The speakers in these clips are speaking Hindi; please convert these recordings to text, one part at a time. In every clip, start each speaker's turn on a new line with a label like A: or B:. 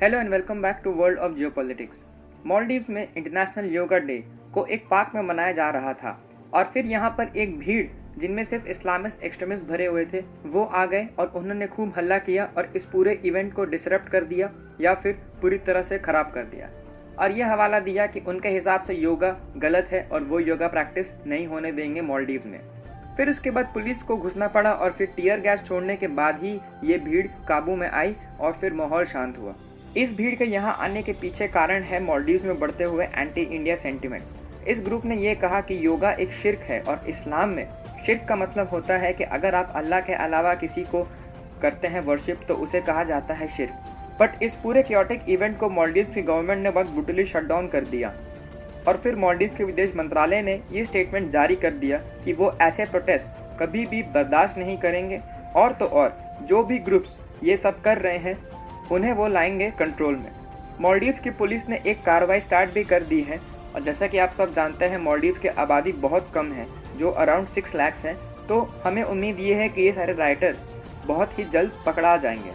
A: Hello and welcome back to world of geopolitics. Maldives में इंटरनेशनल योगा डे को एक पार्क में मनाया जा रहा था और फिर यहाँ पर एक भीड़ जिनमें सिर्फ इस्लामिस्ट एक्सट्रीमिस्ट भरे हुए थे वो आ गए और उन्होंने खूब हल्ला किया और इस पूरे इवेंट को डिसरप्ट कर दिया या फिर पूरी तरह से ख़राब कर दिया और यह हवाला दिया कि उनके हिसाब से योगा गलत है और वो योगा प्रैक्टिस नहीं होने देंगे मालदीव में। फिर उसके बाद पुलिस को घुसना पड़ा और फिर टीयर गैस छोड़ने के बाद ही ये भीड़ काबू में आई और फिर माहौल शांत हुआ। इस भीड़ के यहाँ आने के पीछे कारण है मालदीव्स में बढ़ते हुए एंटी इंडिया सेंटिमेंट। इस ग्रुप ने ये कहा कि योगा एक शिर्क है और इस्लाम में शिर्क का मतलब होता है कि अगर आप अल्लाह के अलावा किसी को करते हैं वर्शिप तो उसे कहा जाता है शिर्क। बट इस पूरे क्योटिक इवेंट को मालदीव्स की गवर्नमेंट ने बहुत ब्रूटली शट डाउन कर दिया और फिर मालदीव्स के विदेश मंत्रालय ने ये स्टेटमेंट जारी कर दिया कि वो ऐसे प्रोटेस्ट कभी भी बर्दाश्त नहीं करेंगे और तो और जो भी ग्रुप्स ये सब कर रहे हैं उन्हें वो लाएंगे कंट्रोल में। मालदीव्स की पुलिस ने एक कार्रवाई स्टार्ट भी कर दी है और जैसा कि आप सब जानते हैं मालदीव्स की आबादी बहुत कम है जो अराउंड 6 लाख है, तो हमें उम्मीद ये है कि ये सारे राइटर्स बहुत ही जल्द पकड़ा जाएंगे।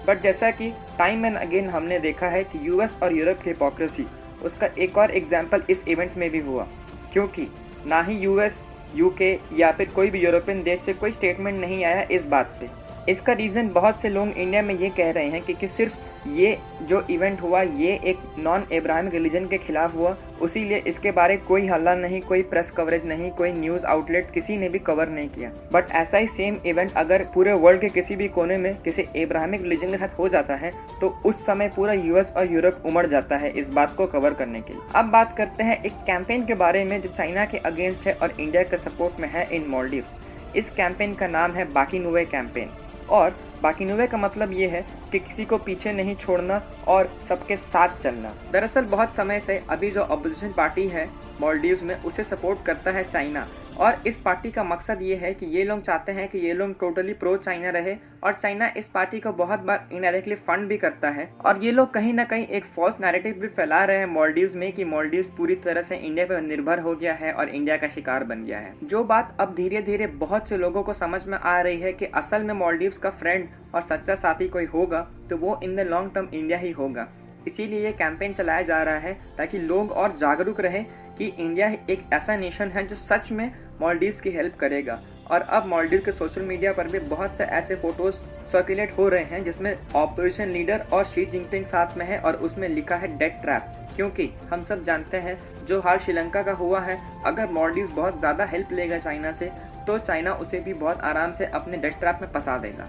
A: बट जैसा कि टाइम एंड अगेन हमने देखा है कि यूएस और यूरोप की हिपोक्रेसी उसका एक और एग्जाम्पल इस इवेंट में भी हुआ, क्योंकि ना ही यूएस यूके या फिर कोई भी यूरोपियन देश से कोई स्टेटमेंट नहीं आया इस बात पे। इसका रीज़न बहुत से लोग इंडिया में ये कह रहे हैं कि सिर्फ ये जो इवेंट हुआ ये एक नॉन इब्राहिमिक रिलीजन के खिलाफ हुआ, इसीलिए इसके बारे कोई हल्ला नहीं, कोई प्रेस कवरेज नहीं, कोई न्यूज़ आउटलेट किसी ने भी कवर नहीं किया। बट ऐसा ही सेम इवेंट अगर पूरे वर्ल्ड के किसी भी कोने में किसी इब्राहिमिक रिलीजन के साथ हो जाता है तो उस समय पूरा यूएस और यूरोप उमड़ जाता है इस बात को कवर करने के लिए। अब बात करते हैं एक कैंपेन के बारे में जो चाइना के अगेंस्ट है और इंडिया के सपोर्ट में है इन मालदीव्स। इस कैंपेन का नाम है बाकी नुवे कैंपेन और बाकी नुवे का मतलब ये है कि किसी को पीछे नहीं छोड़ना और सबके साथ चलना। दरअसल बहुत समय से अभी जो अपोजिशन पार्टी है मालदीव्स में उसे सपोर्ट करता है चाइना और इस पार्टी का मकसद ये है कि ये लोग चाहते हैं कि ये लोग टोटली प्रो चाइना रहे और चाइना इस पार्टी को बहुत बार इनडायरेक्टली फंड भी करता है और ये लोग कहीं ना कहीं एक फॉल्स नैरेटिव भी फैला रहे हैं मालदीव्स में कि मालदीव्स पूरी तरह से इंडिया पर निर्भर हो गया है और इंडिया का शिकार बन गया है। जो बात अब धीरे धीरे बहुत से लोगों को समझ में आ रही है कि असल में मालदीव्स का फ्रेंड और सच्चा साथी कोई होगा तो वो in the long term India ही होगा। इसीलिए ये कैंपेन चलाया जा रहा है ताकि लोग और जागरूक रहें कि इंडिया एक ऐसा नेशन है जो सच में मालदीव्स की हेल्प करेगा। और अब मालदीव के सोशल मीडिया पर भी बहुत से ऐसे फोटोज सर्कुलेट हो रहे हैं जिसमें ऑपोजिशन लीडर और शी जिनपिंग साथ में है और उसमें लिखा है डेथ ट्रैप, क्योंकि हम सब जानते हैं जो हाल श्रीलंका का हुआ है, अगर मालदीव्स बहुत ज़्यादा हेल्प लेगा चाइना से तो चाइना उसे भी बहुत आराम से अपने डेथ ट्रैप में फंसा देगा।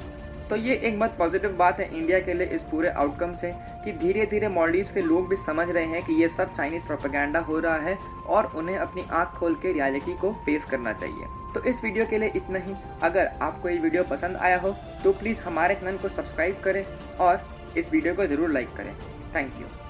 A: तो ये एक बहुत पॉजिटिव बात है इंडिया के लिए इस पूरे आउटकम से कि धीरे धीरे मालदीव्स के लोग भी समझ रहे हैं कि ये सब चाइनीज प्रोपेगेंडा हो रहा है और उन्हें अपनी आंख खोल के रियलिटी को फेस करना चाहिए। तो इस वीडियो के लिए इतना ही। अगर आपको ये वीडियो पसंद आया हो तो प्लीज़ हमारे चैनल को सब्सक्राइब करें और इस वीडियो को ज़रूर लाइक करें। Thank you.